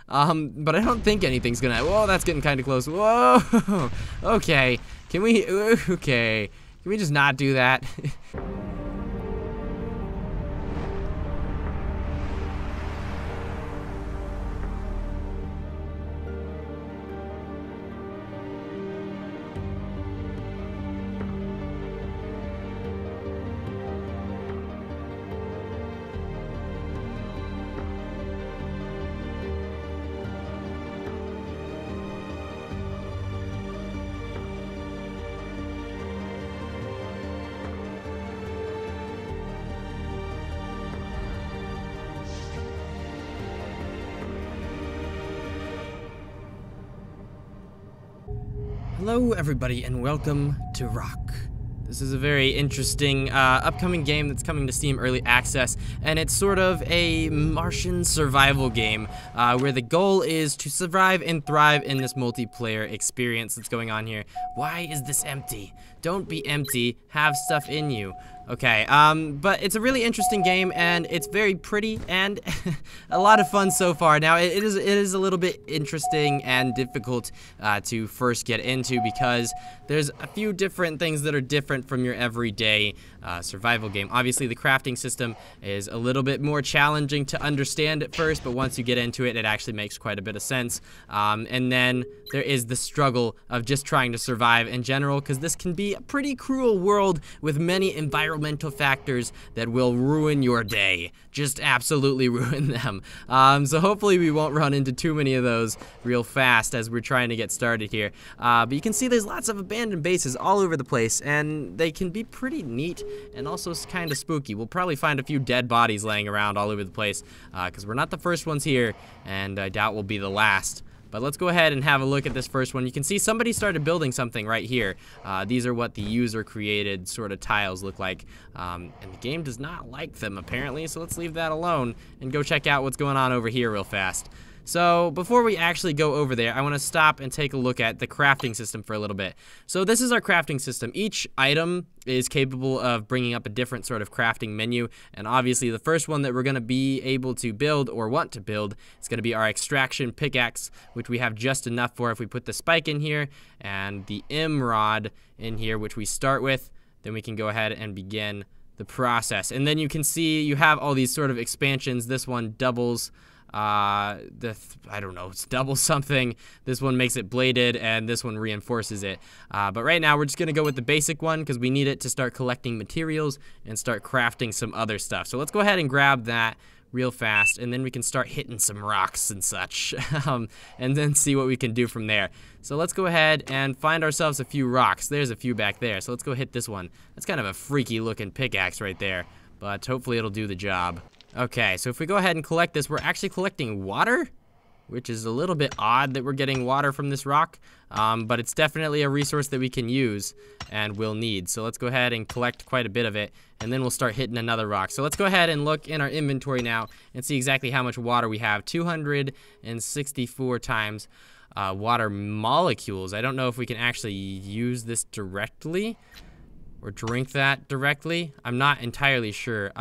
But I don't think anything's gonna. Whoa, that's getting kind of close. Whoa. Okay. Can we? Okay. Can we just not do that? Hello everybody and welcome to Rokh. This is a very interesting upcoming game that's coming to Steam Early Access, and it's sort of a Martian survival game where the goal is to survive and thrive in this multiplayer experience that's going on here. Why is this empty? Don't be empty, have stuff in you. Okay, but it's a really interesting game, and it's very pretty, and a lot of fun so far. Now, it is a little bit interesting and difficult to first get into because there's a few different things that are different from your everyday survival game. Obviously, the crafting system is a little bit more challenging to understand at first, but once you get into it, it actually makes quite a bit of sense. And then there is the struggle of just trying to survive in general, because this can be a pretty cruel world with many environmental factors that will ruin your day. Just absolutely ruin them. So hopefully we won't run into too many of those real fast as we're trying to get started here. But you can see there's lots of abandoned bases all over the place, and they can be pretty neat and also kind of spooky. We'll probably find a few dead bodies laying around all over the place because we're not the first ones here, and I doubt we'll be the last. But let's go ahead and have a look at this first one. You can see somebody started building something right here. These are what the user created sort of tiles look like. And the game does not like them apparently, so let's leave that alone and go check out what's going on over here real fast. So before we actually go over there, I want to stop and take a look at the crafting system for a little bit. So this is our crafting system. Each item is capable of bringing up a different sort of crafting menu, and obviously the first one that we're going to be able to build or want to build is going to be our extraction pickaxe, which we have just enough for if we put the spike in here and the rod in here, which we start with. Then we can go ahead and begin the process. And then you can see you have all these sort of expansions. This one doubles I don't know, it's double something. This one makes it bladed, and this one reinforces it. But right now we're just gonna go with the basic one because we need it to start collecting materials and start crafting some other stuff. So let's go ahead and grab that real fast, and then we can start hitting some rocks and such, and then see what we can do from there. So let's go ahead and find ourselves a few rocks. There's a few back there, so let's go hit this one. That's kind of a freaky looking pickaxe right there, but hopefully it'll do the job. Okay, so if we go ahead and collect this, we're actually collecting water, which is a little bit odd that we're getting water from this rock, but it's definitely a resource that we can use and will need. So let's go ahead and collect quite a bit of it, and then we'll start hitting another rock. So let's go ahead and look in our inventory now and see exactly how much water we have. 264 times water molecules. I don't know if we can actually use this directly or drink that directly. I'm not entirely sure.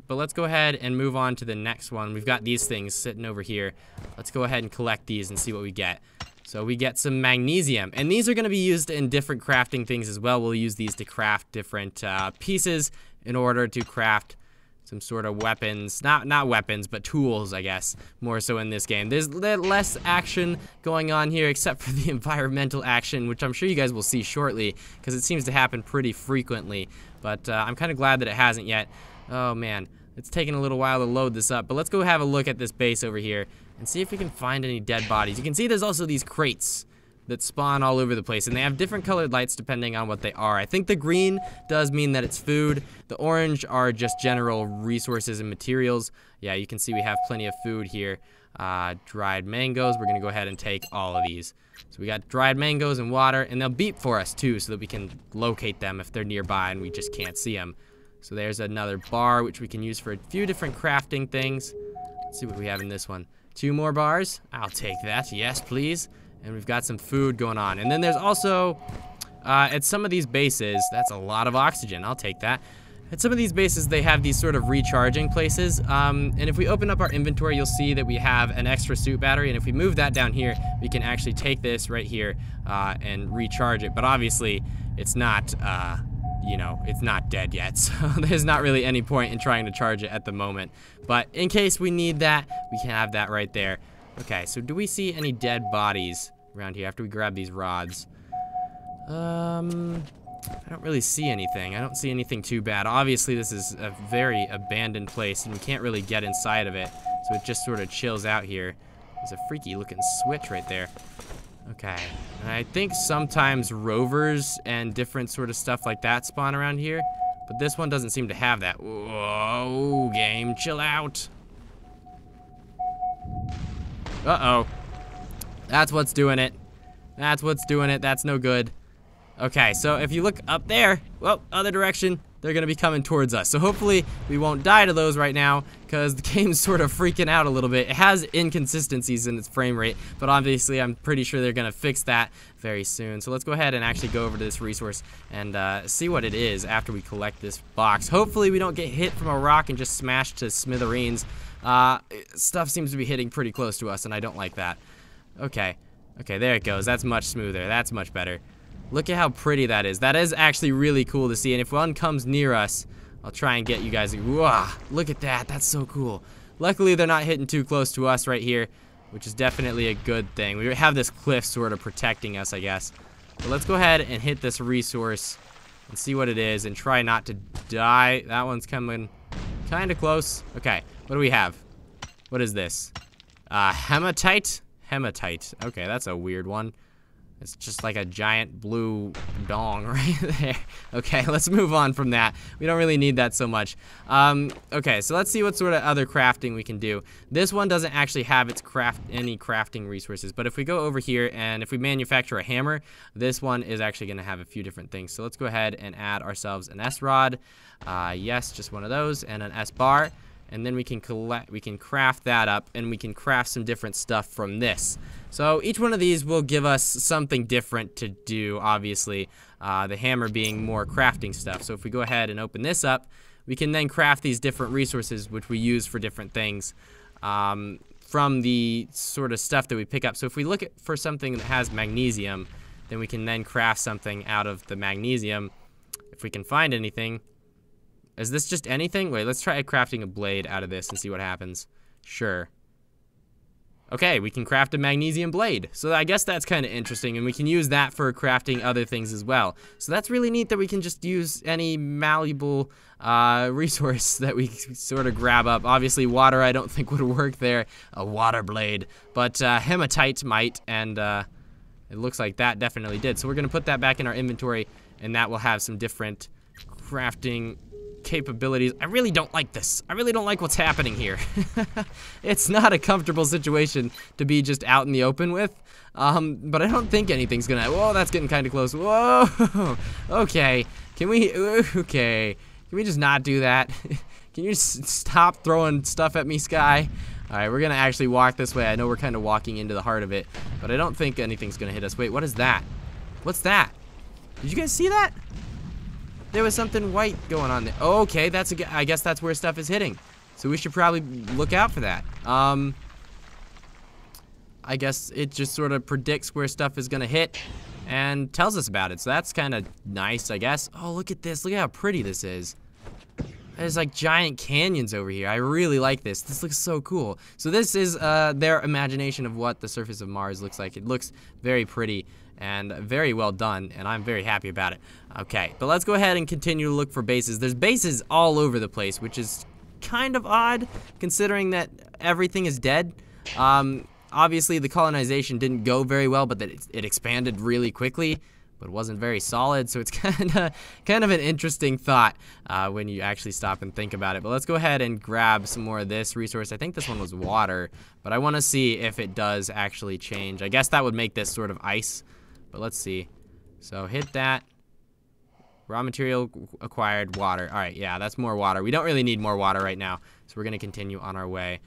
But let's go ahead and move on to the next one. We've got these things sitting over here. Let's go ahead and collect these and see what we get. So we get some magnesium, and these are gonna be used in different crafting things as well. We'll use these to craft different pieces in order to craft some sort of weapons, not weapons, but tools, I guess, more so in this game. There's less action going on here except for the environmental action, which I'm sure you guys will see shortly because it seems to happen pretty frequently, but I'm kind of glad that it hasn't yet. Oh man, it's taking a little while to load this up, but let's go have a look at this base over here and see if we can find any dead bodies. You can see there's also these crates that spawn all over the place, and they have different colored lights depending on what they are. I think the green does mean that it's food. The orange are just general resources and materials. Yeah, you can see we have plenty of food here. Dried mangoes, we're gonna go ahead and take all of these. So we got dried mangoes and water, and they'll beep for us too so that we can locate them if they're nearby and we just can't see them. So there's another bar which we can use for a few different crafting things. Let's see what we have in this one. 2 more bars, I'll take that, yes please. And we've got some food going on. And then there's also, at some of these bases, that's a lot of oxygen, I'll take that. At some of these bases, they have these sort of recharging places, and if we open up our inventory, you'll see that we have an extra suit battery, and if we move that down here, we can actually take this right here and recharge it. But obviously, it's not, you know, it's not dead yet, so there's not really any point in trying to charge it at the moment. But in case we need that, we can have that right there. Okay, so do we see any dead bodies around here after we grab these rods? I don't really see anything. I don't see anything too bad. Obviously, this is a very abandoned place, and we can't really get inside of it, so it just sort of chills out here. There's a freaky-looking switch right there. Okay, and I think sometimes rovers and different sort of stuff like that spawn around here, but this one doesn't seem to have that. Whoa, game, chill out. Uh-oh. That's what's doing it. That's what's doing it. That's no good. Okay, so if you look up there, well, other direction, they're gonna be coming towards us. So hopefully we won't die to those right now, because the game's sort of freaking out a little bit. It has inconsistencies in its frame rate, but obviously I'm pretty sure they're gonna fix that very soon. So let's go ahead and actually go over to this resource and see what it is after we collect this box. Hopefully we don't get hit from a rock and just smashed to smithereens. Stuff seems to be hitting pretty close to us, and I don't like that. Okay, there it goes. That's much smoother. That's much better. Look at how pretty that is. That is actually really cool to see. And if one comes near us, I'll try and get you guys. Whoa, look at that. That's so cool. Luckily, they're not hitting too close to us right here, which is definitely a good thing. We have this cliff sort of protecting us, I guess. But let's go ahead and hit this resource and see what it is and try not to die. That one's coming kind of close. Okay, what do we have? What is this? Hematite? Hematite. Okay, that's a weird one. It's just like a giant blue dong right there. Okay, let's move on from that. We don't really need that so much. Okay, so let's see what sort of other crafting we can do. This one doesn't actually have any crafting resources, but if we go over here and if we manufacture a hammer, this one is actually gonna have a few different things. So let's go ahead and add ourselves an S rod. Yes, just one of those, and an S bar. And then we can craft that up, and we can craft some different stuff from this. So each one of these will give us something different to do, obviously, the hammer being more crafting stuff. So if we go ahead and open this up, we can then craft these different resources which we use for different things from the sort of stuff that we pick up. So if we look for something that has magnesium, then we can then craft something out of the magnesium if we can find anything. Is this just anything? Wait, let's try crafting a blade out of this and see what happens. Sure. Okay, we can craft a magnesium blade. So I guess that's kind of interesting, and we can use that for crafting other things as well. So that's really neat that we can just use any malleable resource that we sort of grab up. Obviously, water I don't think would work there, a water blade. But hematite might, and it looks like that definitely did. So we're gonna put that back in our inventory, and that will have some different crafting capabilities. I really don't like this. I really don't like what's happening here. It's not a comfortable situation to be just out in the open with. But I don't think anything's gonna. Whoa, that's getting kind of close. Whoa. Okay. Can we just not do that? Can you just stop throwing stuff at me, Sky? All right, we're gonna actually walk this way. I know we're kind of walking into the heart of it, but I don't think anything's gonna hit us. Wait, what is that? What's that? Did you guys see that? There was something white going on there. Oh, okay, I guess that's where stuff is hitting. So we should probably look out for that. I guess it just sort of predicts where stuff is gonna hit and tells us about it. So that's kind of nice, I guess. Oh, look at this. Look at how pretty this is. There's like giant canyons over here. I really like this. This looks so cool. So this is their imagination of what the surface of Mars looks like. It looks very pretty and very well done, and I'm very happy about it. Okay, but let's go ahead and continue to look for bases. There's bases all over the place, which is kind of odd considering that everything is dead. Obviously the colonization didn't go very well, but that it expanded really quickly, but wasn't very solid, so it's kind of an interesting thought when you actually stop and think about it. But let's go ahead and grab some more of this resource. I think this one was water, but I want to see if it does actually change. I guess that would make this sort of ice, but let's see. So hit that. Raw material acquired, water. All right, yeah, that's more water. We don't really need more water right now, so we're gonna continue on our way.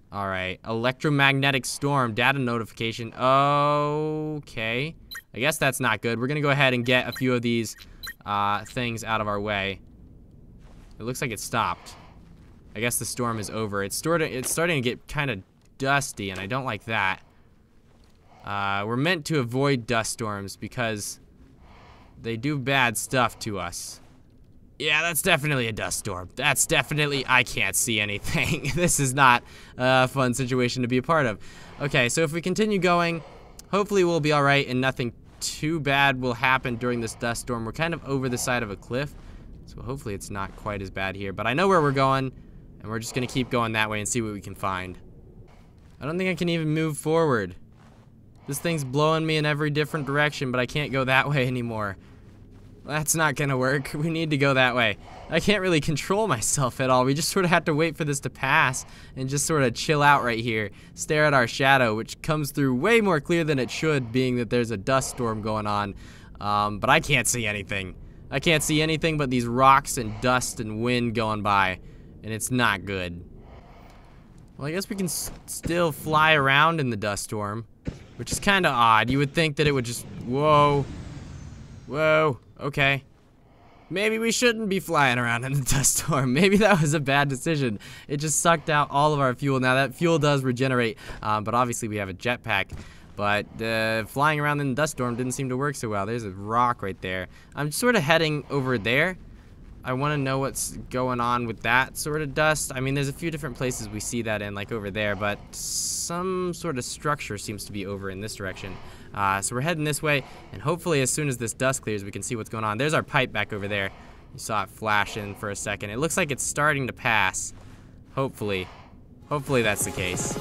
All right, electromagnetic storm, data notification. Okay, I guess that's not good. We're gonna go ahead and get a few of these things out of our way. It looks like it stopped. I guess the storm is over. It's starting to get kind of dusty, and I don't like that. We're meant to avoid dust storms because they do bad stuff to us. Yeah, that's definitely a dust storm. That's definitely, I can't see anything. This is not a fun situation to be a part of. Okay, so if we continue going, hopefully we'll be all right and nothing too bad will happen during this dust storm. We're kind of over the side of a cliff, so hopefully it's not quite as bad here. But I know where we're going, and we're just gonna keep going that way and see what we can find. I don't think I can even move forward. This thing's blowing me in every different direction, but I can't go that way anymore. That's not gonna work. We need to go that way. I can't really control myself at all. We just sort of have to wait for this to pass and just sort of chill out right here. Stare at our shadow, which comes through way more clear than it should, being that there's a dust storm going on. But I can't see anything. I can't see anything but these rocks and dust and wind going by, and it's not good. Well, I guess we can still fly around in the dust storm, which is kind of odd. You would think that it would just, whoa, okay. Maybe we shouldn't be flying around in the dust storm. Maybe that was a bad decision. It just sucked out all of our fuel. Now that fuel does regenerate, but obviously we have a jetpack. But flying around in the dust storm didn't seem to work so well. There's a rock right there. I'm sort of heading over there. I want to know what's going on with that sort of dust. I mean, there's a few different places we see that in, like over there, but some sort of structure seems to be over in this direction. So we're heading this way, and hopefully as soon as this dust clears, we can see what's going on. There's our pipe back over there. You saw it flashing for a second. It looks like it's starting to pass. Hopefully. Hopefully that's the case.